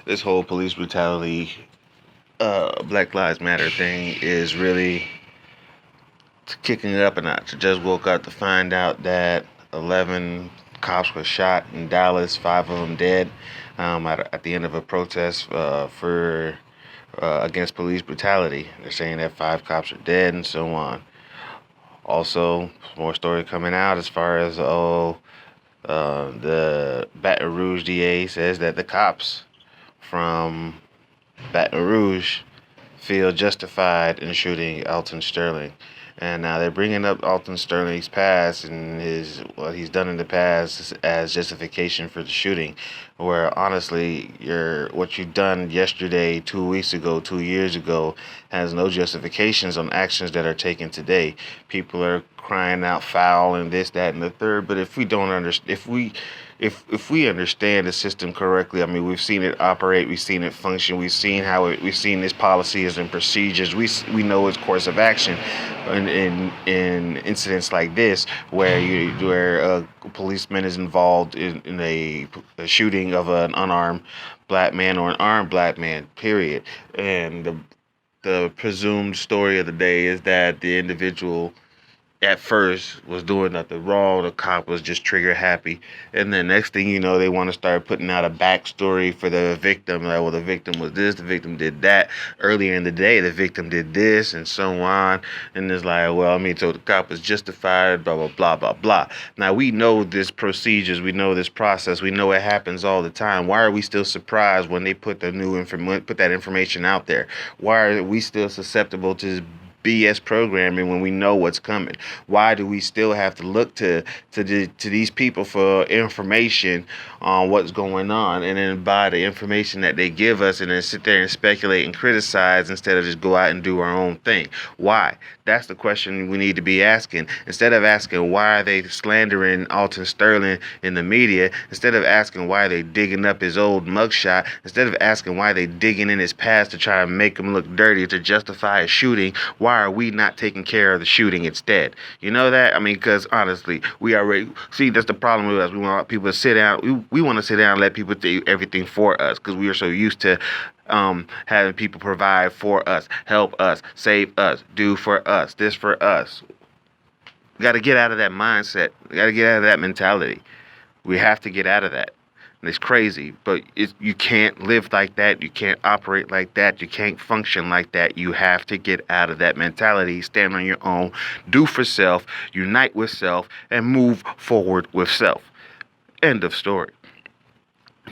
this whole police brutality, Black Lives Matter thing is really kicking it up a notch. I just woke up to find out that 11 cops were shot in Dallas, 5 of them dead, at the end of a protest for against police brutality. They're saying that 5 cops are dead and so on. Also, more story coming out as far as the Baton Rouge DA says that the cops from Baton Rouge feel justified in shooting Alton Sterling. And now they're bringing up Alton Sterling's past and what he's done in the past as justification for the shooting. Where honestly, what you've done yesterday, 2 weeks ago, 2 years ago, has no justifications on actions that are taken today. People are crying out foul and this, that, and the third. But if we don't understand, if we understand the system correctly, I mean, we've seen it operate, we've seen it function, we've seen we've seen its policies and procedures, we know its course of action in incidents like this, where a policeman is involved in a shooting of an unarmed black man or an armed black man, period. And the presumed story of the day is that the individual at first was doing nothing wrong. The cop was just trigger happy. And then next thing you know, they want to start putting out a backstory for the victim. Like, well, the victim was this, the victim did that. Earlier in the day, the victim did this and so on. And it's like, well, I mean, so the cop was justified, blah, blah, blah, blah, blah. Now, we know this procedures. We know this process. We know it happens all the time. Why are we still surprised when they put that information out there? Why are we still susceptible to BS programming when we know what's coming? Why do we still have to look to these people for information on what's going on, and then buy the information that they give us and then sit there and speculate and criticize instead of just go out and do our own thing? Why? That's the question we need to be asking. Instead of asking why are they slandering Alton Sterling in the media, instead of asking why are they digging up his old mugshot, instead of asking why they digging in his past to try and make him look dirty to justify a shooting, why are we not taking care of the shooting instead? You know that? I mean, because honestly, we already see that's the problem with us. We want people to sit down. We want to sit down and let people do everything for us because we are so used to having people provide for us, help us, save us, do for us, this for us. We got to get out of that mindset. We got to get out of that mentality. We have to get out of that. And it's crazy, but you can't live like that. You can't operate like that. You can't function like that. You have to get out of that mentality, stand on your own, do for self, unite with self, and move forward with self. End of story.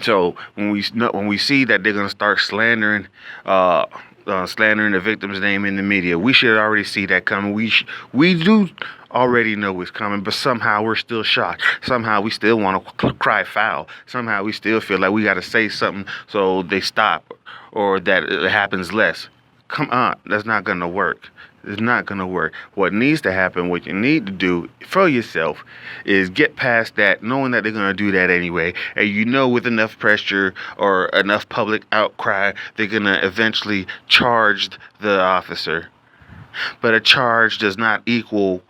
So when we see that they're gonna start slandering the victim's name in the media, we should already see that coming. We do already know it's coming, but somehow we're still shocked. Somehow we still want to cry foul. Somehow we still feel like we got to say something so they stop or that it happens less. Come on, that's not gonna work. It's not going to work. What needs to happen, what you need to do for yourself, is get past that, knowing that they're going to do that anyway. And you know with enough pressure or enough public outcry, they're going to eventually charge the officer. But a charge does not equal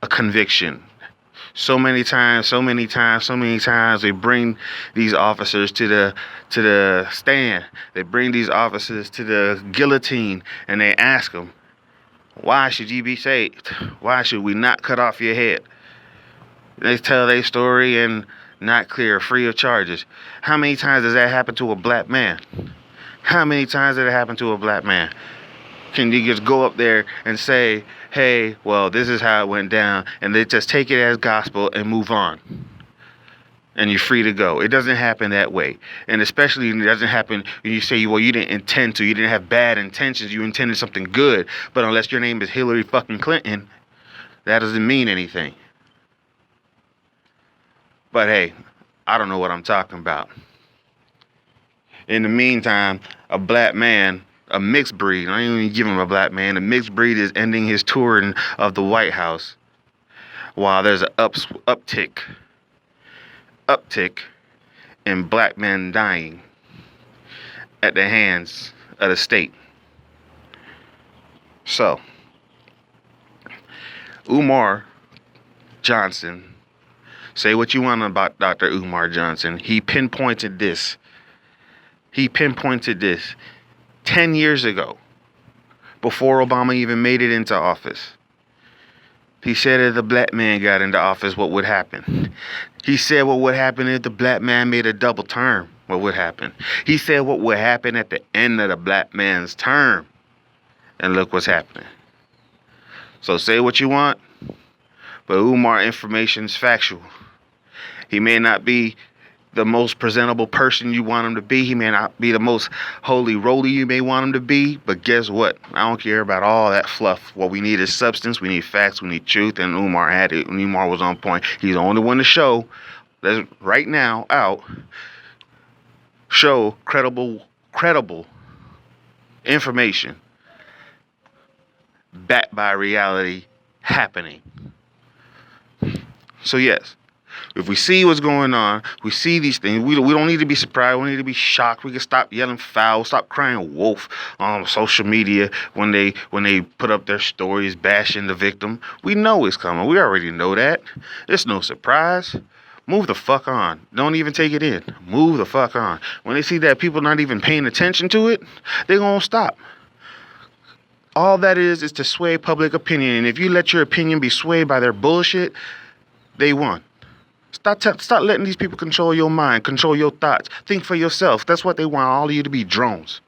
a conviction. So many times, they bring these officers to the stand. They bring these officers to the guillotine, and they ask them, why should you be saved? Why should we not cut off your head? They tell their story and not clear, free of charges. How many times does that happen to a black man? How many times did it happen to a black man? Can you just go up there and say, hey, well, this is how it went down, and they just take it as gospel and move on? And you're free to go. It doesn't happen that way. And especially it doesn't happen when you say, well, you didn't intend to. You didn't have bad intentions. You intended something good. But unless your name is Hillary fucking Clinton, that doesn't mean anything. But hey, I don't know what I'm talking about. In the meantime, a black man, a mixed breed, I ain't even give him a black man, a mixed breed is ending his touring of the White House while there's an uptick in black men dying at the hands of the state. So, Umar Johnson, say what you want about Dr. Umar Johnson. He pinpointed this He pinpointed this 10 years ago, before Obama even made it into office. He said if the black man got into office, what would happen? He said what would happen if the black man made a double term. What would happen? He said what would happen at the end of the black man's term. And look what's happening. So say what you want, but Umar information's factual. He may not be the most presentable person you want him to be. He may not be the most holy roly you may want him to be. But guess what? I don't care about all that fluff. What we need is substance. We need facts. We need truth. And Umar had it. And Umar was on point. He's the only one to show that's right now out. Show credible information backed by reality happening. So yes. If we see what's going on, we see these things, we don't need to be surprised, we don't need to be shocked. We can stop yelling foul, stop crying wolf on social media when they put up their stories bashing the victim. We know it's coming. We already know that. It's no surprise. Move the fuck on. Don't even take it in. Move the fuck on. When they see that people not even paying attention to it, they're going to stop. All that is to sway public opinion. And if you let your opinion be swayed by their bullshit, they won. Stop letting these people control your mind, control your thoughts. Think for yourself. That's what they want all of you to be, drones.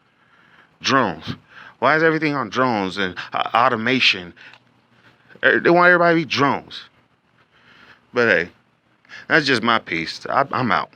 Drones. Why is everything on drones and automation? They want everybody to be drones. But hey, that's just my piece. I'm out.